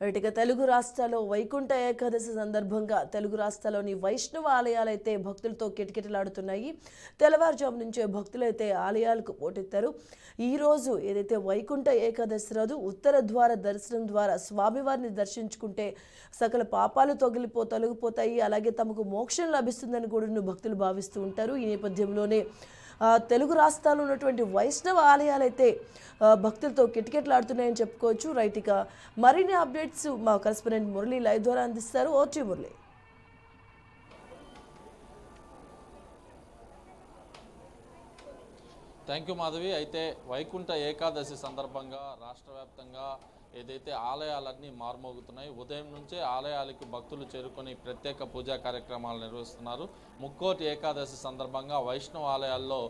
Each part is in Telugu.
ఇటుక తెలుగు రాష్ట్రాల్లో వైకుంఠ ఏకాదశి సందర్భంగా తెలుగు రాష్ట్రాల్లోని వైష్ణవ ఆలయాలైతే భక్తులతో కిటకిటలాడుతున్నాయి. తెల్లవారుజాము నుంచే భక్తులైతే ఆలయాలకు పోటెత్తారు. ఈరోజు ఏదైతే వైకుంఠ ఏకాదశి రోజు ఉత్తర ద్వార దర్శనం ద్వారా స్వామివారిని దర్శించుకుంటే సకల పాపాలు తొలగిపోతాయి, అలాగే తమకు మోక్షం లభిస్తుందని కూడా భక్తులు భావిస్తూ ఉంటారు. ఈ నేపథ్యంలోనే తెలుగు రాష్ట్రాల్లో ఉన్నటువంటి వైష్ణవ ఆలయాలైతే భక్తులతో కిటకిటలాడుతున్నాయని చెప్పుకోవచ్చు. రైట్, ఇక మరిన్ని అప్డేట్స్ మా కరెస్పాండెంట్ మురళి లైవ్ ద్వారా అందిస్తారు. OT Murali. Thank you Madhavi. అయితే వైకుంఠ ఏకాదశి సందర్భంగా రాష్ట్ర వ్యాప్తంగా ఏదైతే ఆలయాలన్నీ మారుమోగుతున్నాయి. ఉదయం నుంచే ఆలయాలకు భక్తులు చేరుకొని ప్రత్యేక పూజా కార్యక్రమాలు నిర్వహిస్తున్నారు. ముక్కోటి ఏకాదశి సందర్భంగా వైష్ణవ ఆలయాల్లో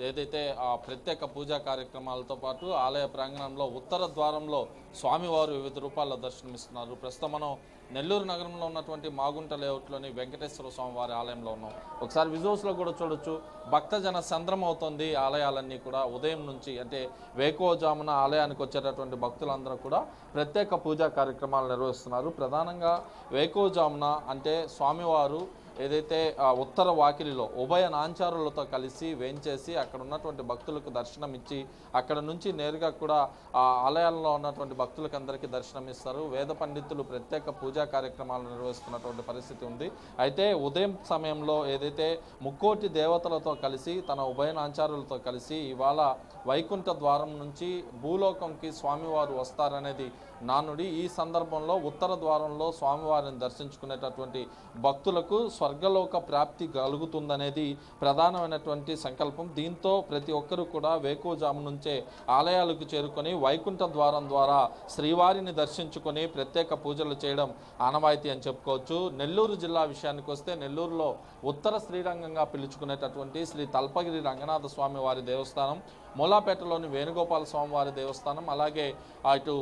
ఏదైతే ప్రత్యేక పూజా కార్యక్రమాలతో పాటు ఆలయ ప్రాంగణంలో ఉత్తర ద్వారంలో స్వామివారు వివిధ రూపాల్లో దర్శనమిస్తున్నారు. ప్రస్తుతం మనం నెల్లూరు నగరంలో ఉన్నటువంటి మాగుంట లేఅవుట్లోని వెంకటేశ్వర స్వామి వారి ఆలయంలో ఉన్నాం. ఒకసారి విజువల్స్లో కూడా చూడొచ్చు, భక్తజన సంద్రం అవుతుంది. ఆలయాలన్నీ కూడా ఉదయం నుంచి అంటే వేకోజామున ఆలయానికి వచ్చేటటువంటి భక్తులందరూ కూడా ప్రత్యేక పూజా కార్యక్రమాలు నిర్వహిస్తున్నారు. ప్రధానంగా వేకోజామున అంటే స్వామివారు ఏదైతే ఉత్తర వాకిలిలో ఉభయ నాంచారులతో కలిసి వేంచేసి అక్కడ ఉన్నటువంటి భక్తులకు దర్శనం ఇచ్చి అక్కడ నుంచి నేరుగా కూడా ఆలయాల్లో ఉన్నటువంటి భక్తులకు అందరికీ దర్శనం ఇస్తారు. వేద పండితులు ప్రత్యేక పూజా కార్యక్రమాలు నిర్వహిస్తున్నటువంటి పరిస్థితి ఉంది. అయితే ఉదయం సమయంలో ఏదైతే ముక్కోటి దేవతలతో కలిసి తన ఉభయ నాంచారులతో కలిసి ఇవాళ వైకుంఠ ద్వారం నుంచి భూలోకంకి స్వామివారు వస్తారనేది నానుడి. ఈ సందర్భంలో ఉత్తర ద్వారంలో స్వామివారిని దర్శించుకునేటటువంటి భక్తులకు స్వర్గలోక ప్రాప్తి కలుగుతుందనేది ప్రధానమైనటువంటి సంకల్పం. దీంతో ప్రతి ఒక్కరూ కూడా వేకువజాము నుంచే ఆలయాలకు చేరుకొని వైకుంఠ ద్వారం ద్వారా శ్రీవారిని దర్శించుకొని ప్రత్యేక పూజలు చేయడం ఆనవాయితీ అని చెప్పుకోవచ్చు. నెల్లూరు జిల్లా విషయానికి వస్తే నెల్లూరులో ఉత్తర శ్రీరంగంగా పిలుచుకునేటటువంటి శ్రీ తల్పగిరి రంగనాథ స్వామి వారి దేవస్థానం, మూలాపేటలోని వేణుగోపాల స్వామివారి దేవస్థానం, అలాగే ఇటు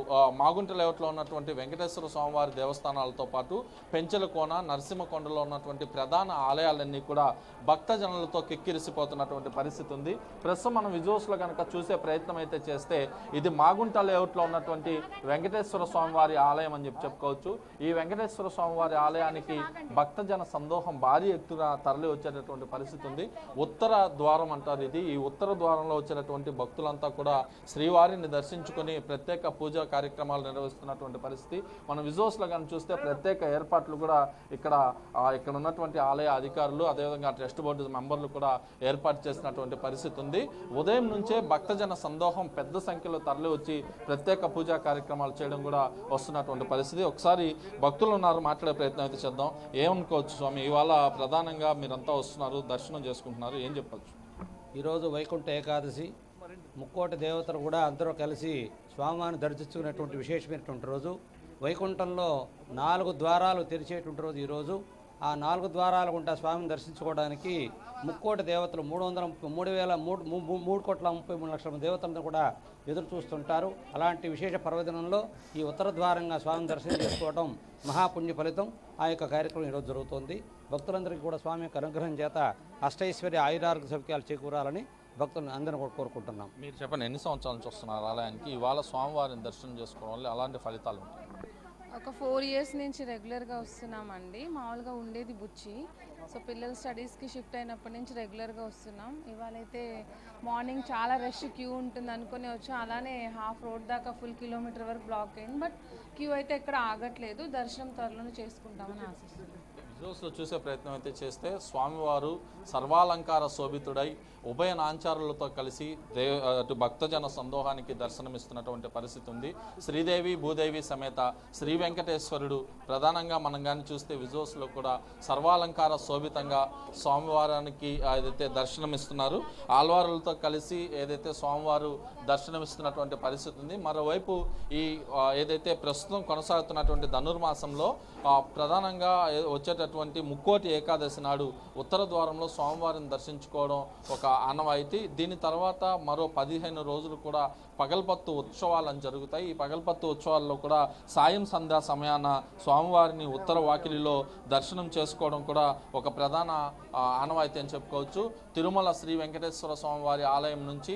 మాగుంట లేఅవుట్లో ఉన్నటువంటి వెంకటేశ్వర స్వామివారి దేవస్థానాలతో పాటు పెంచెలకోన, నరసింహకొండలో ఉన్నటువంటి ప్రధాన ఆలయాలన్నీ కూడా భక్తజనులతో కిక్కిరిసిపోతున్నటువంటి పరిస్థితి ఉంది. ప్రస్తుతం మనం విజువల్స్లో కనుక చూసే ప్రయత్నం అయితే చేస్తే ఇది మాగుంట లేఅవుట్లో ఉన్నటువంటి వెంకటేశ్వర స్వామివారి ఆలయం అని చెప్పుకోవచ్చు. ఈ వెంకటేశ్వర స్వామివారి ఆలయానికి భక్తజన సందోహం భారీ ఎత్తున తరలి వచ్చేటటువంటి పరిస్థితి ఉంది. ఉత్తర ద్వారం అంటారు ఇది. ఈ ఉత్తర ద్వారంలో వచ్చేటటువంటి భక్తులంతా కూడా శ్రీవారిని దర్శించుకొని ప్రత్యేక పూజా కార్యక్రమాలు నిర్వహిస్తున్నటువంటి పరిస్థితి. మనం విజువల్స్లో కానీ చూస్తే ప్రత్యేక ఏర్పాట్లు కూడా ఇక్కడ ఉన్నటువంటి ఆలయ అధికారులు అదేవిధంగా ట్రస్ట్ బోర్డు మెంబర్లు కూడా ఏర్పాటు చేసినటువంటి పరిస్థితి ఉంది. ఉదయం నుంచే భక్తజన సందోహం పెద్ద సంఖ్యలో తరలి వచ్చి ప్రత్యేక పూజా కార్యక్రమాలు చేయడం కూడా వస్తున్నటువంటి పరిస్థితి. ఒకసారి భక్తులు ఉన్నారు, మాట్లాడే ప్రయత్నం అయితే చేద్దాం. ఏమనుకోవచ్చు స్వామి, ఇవాళ ప్రధానంగా మీరంతా వస్తున్నారు, దర్శనం చేసుకుంటున్నారు, ఏం చెప్పచ్చు? ఈరోజు వైకుంఠ ఏకాదశి, ముక్కోటి దేవతలు కూడా అందరూ కలిసి స్వామివారిని దర్శించుకునేటువంటి విశేషమైనటువంటి రోజు. వైకుంఠంలో 4 ద్వారాలు తెరిచేటువంటి రోజు ఈరోజు. ఆ 4 ద్వారాల గుండా స్వామిని దర్శించుకోవడానికి ముక్కోటి దేవతలు 3,33,33,33,33,33 దేవతలను కూడా ఎదురు చూస్తుంటారు. అలాంటి విశేష పర్వదినంలో ఈ ఉత్తర ద్వారంగా స్వామిని దర్శనం చేసుకోవడం మహాపుణ్య ఫలితం. ఆ యొక్క కార్యక్రమం ఈరోజు జరుగుతోంది. భక్తులందరికీ కూడా స్వామి యొక్క అనుగ్రహం చేత అష్టైశ్వర్య ఆయురారోగ్య సౌఖ్యాలు చేకూరాలని భక్తులను అందరినీ కూడా కోరుకుంటున్నాం. మీరు చెప్పండి, ఎన్ని సంవత్సరాల నుంచి వస్తున్నారు ఆలయానికి? ఇవాళ స్వామివారిని దర్శనం చేసుకోవడం వల్ల అలాంటి ఫలితాలు ఉంటాయి? ఒక 4 ఇయర్స్ నుంచి రెగ్యులర్గా వస్తున్నామండి. మామూలుగా ఉండేది బుచ్చి, సో పిల్లలు స్టడీస్కి షిఫ్ట్ అయినప్పటి నుంచి రెగ్యులర్గా వస్తున్నాం. ఇవాళైతే మార్నింగ్ చాలా రష్ క్యూ ఉంటుంది అనుకుని వచ్చాం. అలానే హాఫ్ రోడ్ దాకా ఫుల్ కిలోమీటర్ వరకు బ్లాక్ అయింది. బట్ క్యూ అయితే ఎక్కడ ఆగట్లేదు. దర్శనం త్వరలోనే చేసుకుంటామని ఆశిస్తున్నాం. విజువల్స్లో చూసే ప్రయత్నం అయితే చేస్తే స్వామివారు సర్వాలంకార శోభితుడై ఉభయ నాంచారులతో కలిసి అటు భక్తజన సందోహానికి దర్శనమిస్తున్నటువంటి పరిస్థితి ఉంది. శ్రీదేవి భూదేవి సమేత శ్రీ వెంకటేశ్వరుడు ప్రధానంగా మనం కానీ చూస్తే విజువల్స్లో కూడా సర్వాలంకార శోభితంగా స్వామివారానికి ఏదైతే దర్శనమిస్తున్నారు, ఆల్వారులతో కలిసి ఏదైతే స్వామివారు దర్శనమిస్తున్నటువంటి పరిస్థితి ఉంది. మరోవైపు ఈ ఏదైతే ప్రస్తుతం కొనసాగుతున్నటువంటి ధనుర్మాసంలో ప్రధానంగా వచ్చేటటువంటి ముక్కోటి ఏకాదశి నాడు ఉత్తర ద్వారంలో స్వామివారిని దర్శించుకోవడం ఒక ఆనవాయితీ. దీని తర్వాత మరో 15 రోజులు కూడా పగల్పత్తు ఉత్సవాలను జరుగుతాయి. ఈ పగల్పత్తు ఉత్సవాల్లో కూడా సాయం సంధ్యా సమయాన స్వామివారిని ఉత్తర వాకిలిలో దర్శనం చేసుకోవడం కూడా ఒక ప్రధాన ఆనవాయితీ అని చెప్పుకోవచ్చు. తిరుమల శ్రీ వెంకటేశ్వర స్వామివారి ఆలయం నుంచి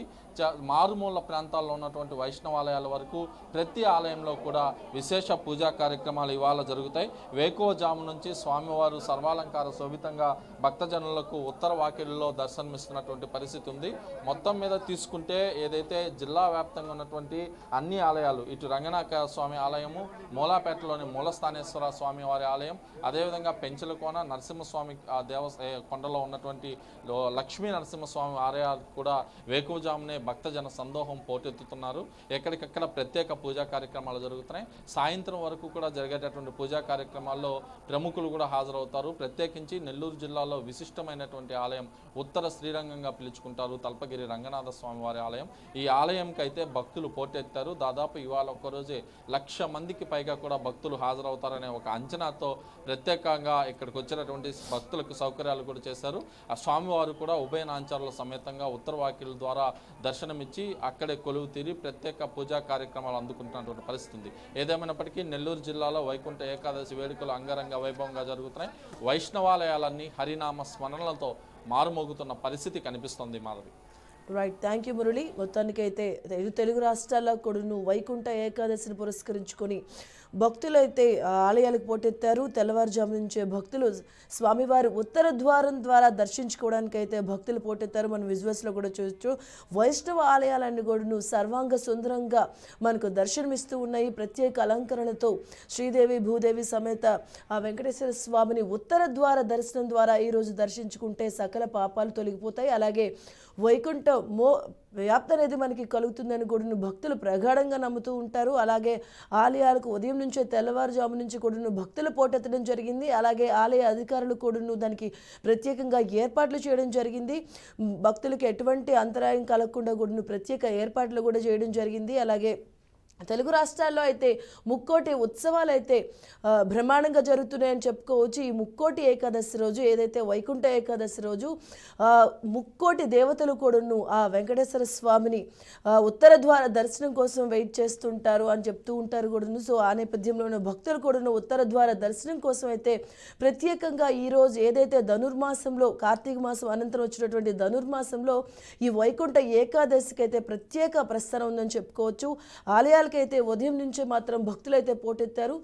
మారుమూల ప్రాంతాల్లో ఉన్నటువంటి వైష్ణవాలయాల వరకు ప్రతి ఆలయంలో కూడా విశేష పూజా కార్యక్రమాలు ఇవాళ జరుగుతాయి. వేకువజాము నుంచి స్వామివారు సర్వాలంకార శోభితంగా భక్తజనులకు ఉత్తర వాకిలిలో దర్శనమిస్తున్నటువంటి పరిస్థితి ఉంది. మొత్తం మీద తీసుకుంటే ఏదైతే జిల్లా వ్యాప్తంగా ఉన్నటువంటి అన్ని ఆలయాలు, ఇటు రంగనాథ స్వామి ఆలయము, మూలాపేటలోని మూలస్థానేశ్వర స్వామి వారి ఆలయం, అదేవిధంగా పెంచలకోన నరసింహస్వామి కొండలో ఉన్నటువంటి లక్ష్మీ నరసింహస్వామి ఆలయాలు కూడా వేకువజామునే భక్తజన సందోహం పోటెత్తుతున్నారు. ఎక్కడికక్కడ ప్రత్యేక పూజా కార్యక్రమాలు జరుగుతున్నాయి. సాయంత్రం వరకు కూడా జరిగేటటువంటి పూజా కార్యక్రమాల్లో ప్రముఖులు కూడా హాజరవుతారు. ప్రత్యేకించి నెల్లూరు జిల్లాలో విశిష్టమైనటువంటి ఆలయం ఉత్తర శ్రీరంగంగా పిలుచుకుంటారు తల్పగిరి రంగనాథ స్వామి వారి ఆలయం. ఈ ఆలయంకి అయితే భక్తులు పోటెత్తారు. దాదాపు ఇవాళ ఒక్కరోజే 1,00,000 మందికి పైగా కూడా భక్తులు హాజరవుతారనే ఒక అంచనాతో ప్రత్యేకంగా ఇక్కడికి వచ్చినటువంటి భక్తులకు సౌకర్యాలు కూడా చేశారు. ఆ స్వామివారు కూడా ఉభయనాంచారుల సమేతంగా ఉత్తర వాకిల ద్వారా దర్శనమిచ్చి అక్కడే కొలువు తీరి ప్రత్యేక పూజా కార్యక్రమాలు అందుకుంటున్నటువంటి పరిస్థితి ఉంది. ఏదేమైనప్పటికీ నెల్లూరు జిల్లాలో వైకుంఠ ఏకాదశి వేడుకలు అంగరంగ వైభవంగా జరుగుతున్నాయి. వైష్ణవాలయాలన్నీ హరినామ స్మరణలతో మారుమోగుతున్న పరిస్థితి కనిపిస్తోంది. Madhavi. Right, thank you Murali. మొత్తానికైతే తెలుగు రాష్ట్రాల్లో కూడా వైకుంఠ ఏకాదశిని పురస్కరించుకొని భక్తులైతే ఆలయాలకు పోటెత్తారు. తెల్లవారుజాము నుంచే భక్తులు స్వామివారి ఉత్తర ద్వారం ద్వారా దర్శించుకోవడానికి అయితే భక్తులు పోటెత్తారు. మనం విజువల్స్లో కూడా చూడొచ్చు. వైష్ణవ ఆలయాలన్నీ కూడా సర్వాంగ సుందరంగా మనకు దర్శనమిస్తూ ఉన్నాయి. ప్రత్యేక అలంకరణతో శ్రీదేవి భూదేవి సమేత ఆ వెంకటేశ్వర స్వామిని ఉత్తర ద్వార దర్శనం ద్వారా ఈరోజు దర్శించుకుంటే సకల పాపాలు తొలగిపోతాయి. అలాగే వైకుంఠ వ్యాప్తి అనేది మనకి కలుగుతుందని కూడా భక్తులు ప్రగాఢంగా నమ్ముతూ ఉంటారు. అలాగే ఆలయాలకు ఉదయం నుంచే తెల్లవారుజాము నుంచి కూడా భక్తులు పోటెత్తడం జరిగింది. అలాగే ఆలయ అధికారులు కూడా దానికి ప్రత్యేకంగా ఏర్పాట్లు చేయడం జరిగింది. భక్తులకు ఎటువంటి అంతరాయం కలగకుండా కూడా ప్రత్యేక ఏర్పాట్లు కూడా చేయడం జరిగింది. అలాగే తెలుగు రాష్ట్రాల్లో అయితే ముక్కోటి ఉత్సవాలు అయితే బ్రహ్మాండంగా జరుగుతున్నాయని చెప్పుకోవచ్చు. ఈ ముక్కోటి ఏకాదశి రోజు ఏదైతే వైకుంఠ ఏకాదశి రోజు ముక్కోటి దేవతలు కూడాను ఆ వెంకటేశ్వర స్వామిని ఉత్తర ద్వార దర్శనం కోసం వెయిట్ చేస్తుంటారు అని చెప్తూ ఉంటారు కూడాను. సో ఆ నేపథ్యంలో భక్తులు కూడాను ఉత్తర ద్వార దర్శనం కోసం అయితే ప్రత్యేకంగా ఈరోజు ఏదైతే ధనుర్మాసంలో కార్తీక మాసం అనంతరం వచ్చినటువంటి ధనుర్మాసంలో ఈ వైకుంఠ ఏకాదశికి అయితే ప్రత్యేక ప్రస్థానం ఉందని చెప్పుకోవచ్చు. ఆలయాలకైతే ఉదయం నుంచే మాత్రం భక్తులైతే పోటెత్తారు.